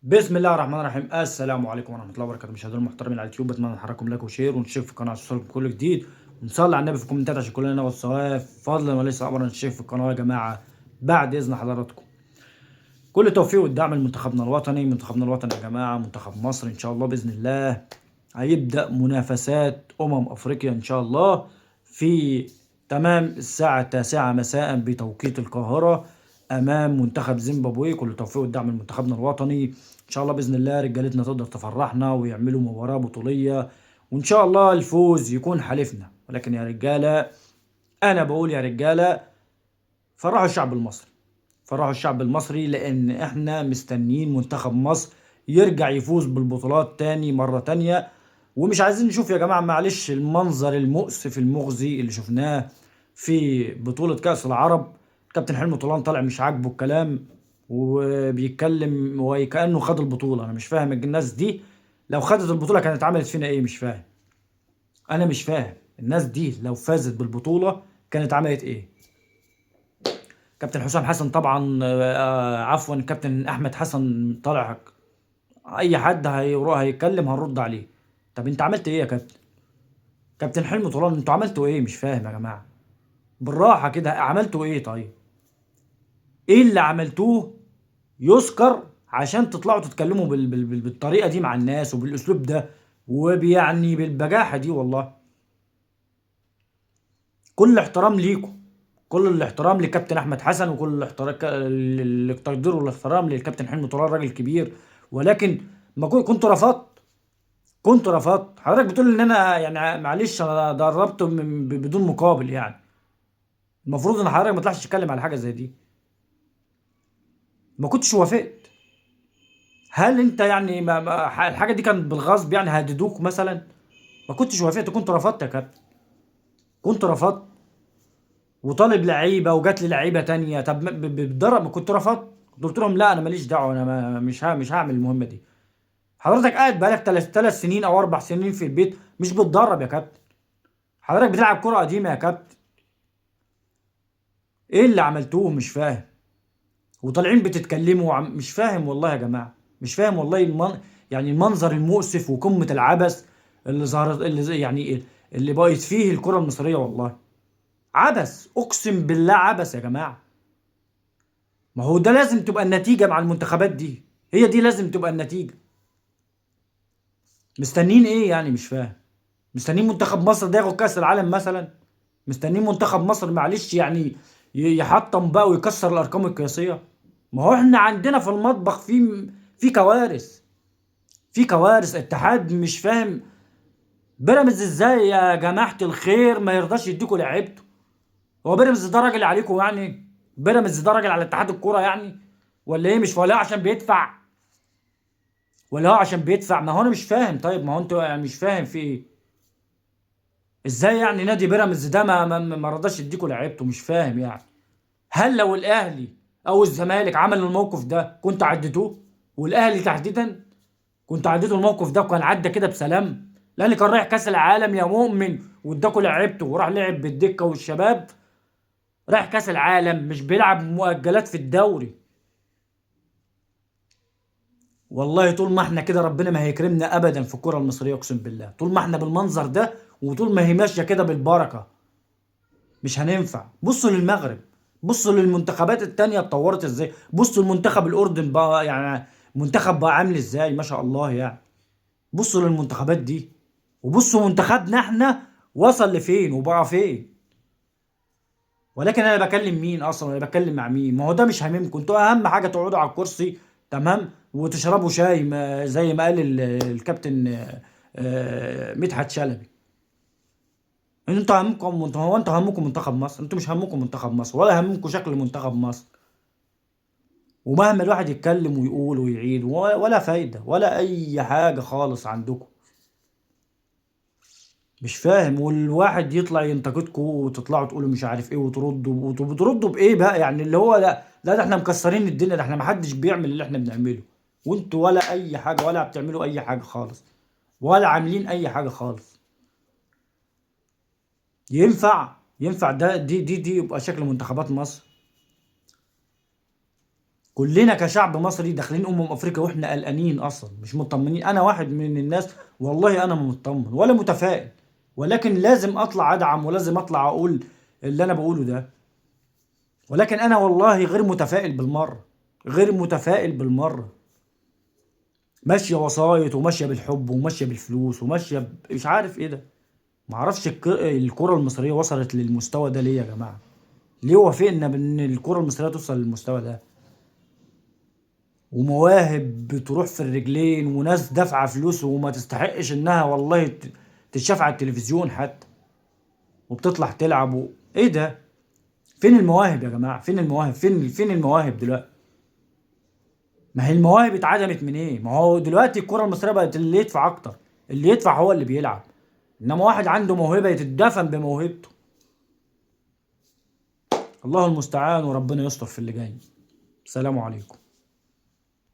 بسم الله الرحمن الرحيم. السلام عليكم ورحمة الله وبركاته. مشاهدينا المحترمين على اليوتيوب، بتمنى نحركم لايك وشير ونشترك في القناة عشان يوصلكم كل جديد، ونصلي على النبي في الكومنتات عشان كلنا ناخد ثواب فضلا وليس امرا. نشترك في القناة يا جماعة بعد اذن حضراتكم. كل التوفيق والدعم لمنتخبنا الوطني. منتخبنا الوطني يا جماعة منتخب مصر ان شاء الله باذن الله هيبدأ منافسات افريقيا ان شاء الله في تمام الساعة 9 مساء بتوقيت القاهرة امام منتخب زيمبابوي. كل التوفيق والدعم لمنتخبنا الوطني ان شاء الله باذن الله. رجالتنا تقدر تفرحنا ويعملوا مباراة بطولية، وان شاء الله الفوز يكون حليفنا. ولكن يا رجالة، انا بقول يا رجالة، فرحوا الشعب المصري، فرحوا الشعب المصري، لان احنا مستنيين منتخب مصر يرجع يفوز بالبطولات تاني مرة تانية. ومش عايزين نشوف يا جماعة معلش المنظر المؤسف المخزي اللي شفناه في بطولة كأس العرب. كابتن حلمي طولان طالع مش عاجبه الكلام وبيتكلم وكأنه خد البطولة. انا مش فاهم الناس دي لو خدت البطولة كانت عملت فينا ايه. مش فاهم، انا مش فاهم الناس دي لو فازت بالبطولة كانت عملت ايه. كابتن حسام حسن طبعا، عفوا كابتن احمد حسن طالع. اي حد هيروح هيتكلم هنرد عليه. طب انت عملت ايه يا كابتن؟ كابتن حلمي طولان انتوا عملتوا ايه؟ مش فاهم يا جماعه، بالراحه كده، عملتوا ايه؟ طيب ايه اللي عملتوه يذكر عشان تطلعوا تتكلموا بالطريقه دي مع الناس وبالاسلوب ده وبيعني بالبجاحه دي؟ والله كل الاحترام ليكم، كل الاحترام لكابتن احمد حسن، وكل الاحترام التقدير والاحترام للكابتن حلمي طولان، راجل كبير. ولكن ما كنت رفضت، كنت رفضت. حضرتك بتقول ان انا يعني معلش انا دربت بدون مقابل يعني. المفروض ان حضرتك ما تطلعش تتكلم على حاجه زي دي. ما كنتش وافقت. هل انت يعني الحاجه دي كانت بالغصب يعني هددوك مثلا؟ ما كنتش وافقت، كنت رفضت يا كابتن، كنت رفضت. وطالب لعيبه وجات لي لعيبه تانية. طب بتدرب؟ ما كنت رفضت، قلت لهم لا انا ماليش دعوه، انا مش هعمل المهمه دي. حضرتك قاعد بقالك ثلاث سنين او 4 سنين في البيت مش بتدرب يا كابتن. حضرتك بتلعب كره قديمه يا كابتن. ايه اللي عملتوه؟ مش فاهم. وطالعين بتتكلموا مش فاهم والله يا جماعه، مش فاهم والله. يعني المنظر المؤسف وقمه العبث اللي ظهرت، اللي يعني اللي بقت فيه الكره المصريه. والله عبث، اقسم بالله عبث يا جماعه. ما هو ده لازم تبقى النتيجه مع المنتخبات دي، هي دي لازم تبقى النتيجه. مستنين ايه يعني؟ مش فاهم. مستنين منتخب مصر ده ياخد كاس العالم مثلا؟ مستنين منتخب مصر معلش يعني يحطم بقى ويكسر الارقام القياسيه؟ ما هو احنا عندنا في المطبخ في كوارث، في كوارث. اتحاد مش فاهم بيراميدز ازاي يا جماعه الخير ما يرضاش يديكوا لعيبته. هو بيراميدز ده راجل عليكم يعني؟ بيراميدز ده راجل على اتحاد الكوره يعني؟ ولا ايه؟ مش ولا هو عشان بيدفع؟ ولا هو عشان بيدفع؟ ما هو انا مش فاهم. طيب ما هو انتوا يعني مش فاهم في ايه. ازاي يعني نادي بيراميدز ده ما رضاش يديكوا لعيبته؟ مش فاهم يعني. هل لو الاهلي او الزمالك عمل الموقف ده كنت عديتوه؟ والاهلي تحديدا كنت عديتوا الموقف ده وكان عدى كده بسلام؟ الاهلي كان رايح كاس العالم يا مؤمن واداكوا لعيبته وراح لعب بالدكه والشباب. رايح كاس العالم مش بيلعب مؤجلات في الدوري. والله طول ما احنا كده ربنا ما هيكرمنا ابدا في الكره المصريه، اقسم بالله. طول ما احنا بالمنظر ده وطول ما هي ماشيه كده بالبركه مش هننفع. بصوا للمغرب، بصوا للمنتخبات التانية اتطورت ازاي، بصوا المنتخب الاردن بقى يعني منتخب بقى عامل ازاي، ما شاء الله يعني. بصوا للمنتخبات دي، وبصوا منتخبنا احنا وصل لفين وبقى فين. ولكن انا بكلم مين اصلا؟ انا بكلم مع مين؟ ما هو ده مش هاممكم. انتوا اهم حاجه تقعدوا على الكرسي تمام وتشربوا شاي، زي ما قال الكابتن مدحت شلبي. انتوا همكم، هو انتوا همكم منتخب مصر؟ انتوا مش همكم منتخب مصر ولا همكم شكل منتخب مصر. ومهما الواحد يتكلم ويقول ويعيد ولا فايده ولا اي حاجه خالص عندكم. مش فاهم. والواحد يطلع ينتقدكم وتطلعوا تقولوا مش عارف ايه وتردوا، بتردوا بايه بقى يعني؟ اللي هو لا لا، ده احنا مكسرين الدنيا، ده احنا محدش بيعمل اللي احنا بنعمله. وانتوا ولا اي حاجه، ولا بتعملوا اي حاجه خالص، ولا عاملين اي حاجه خالص. ينفع ده؟ دي يبقى شكل منتخبات مصر؟ كلنا كشعب مصري داخلين افريقيا واحنا قلقانين اصلا مش مطمنين. انا واحد من الناس والله انا ما مطمن ولا متفائل، ولكن لازم اطلع ادعم ولازم اطلع اقول اللي انا بقوله ده. ولكن انا والله غير متفائل بالمره، غير متفائل بالمره. ماشيه وسايط وماشيه بالحب وماشيه بالفلوس وماشيه مش عارف ايه ده. معرفش الكره المصريه وصلت للمستوى ده ليه يا جماعه؟ ليه وافقنا بان الكره المصريه توصل للمستوى ده؟ ومواهب بتروح في الرجلين وناس دافعه فلوس وما تستحقش انها والله تتشاف على التلفزيون حتى، وبتطلع تلعب ايه ده؟ فين المواهب يا جماعه؟ فين المواهب؟ فين المواهب دلوقتي؟ ما هي المواهب اتعدمت من ايه؟ ما هو دلوقتي الكره المصريه بقت اللي يدفع اكتر، اللي يدفع هو اللي بيلعب. انما واحد عنده موهبه يتدفن بموهبته. الله المستعان وربنا يستر في اللي جاي. السلام عليكم.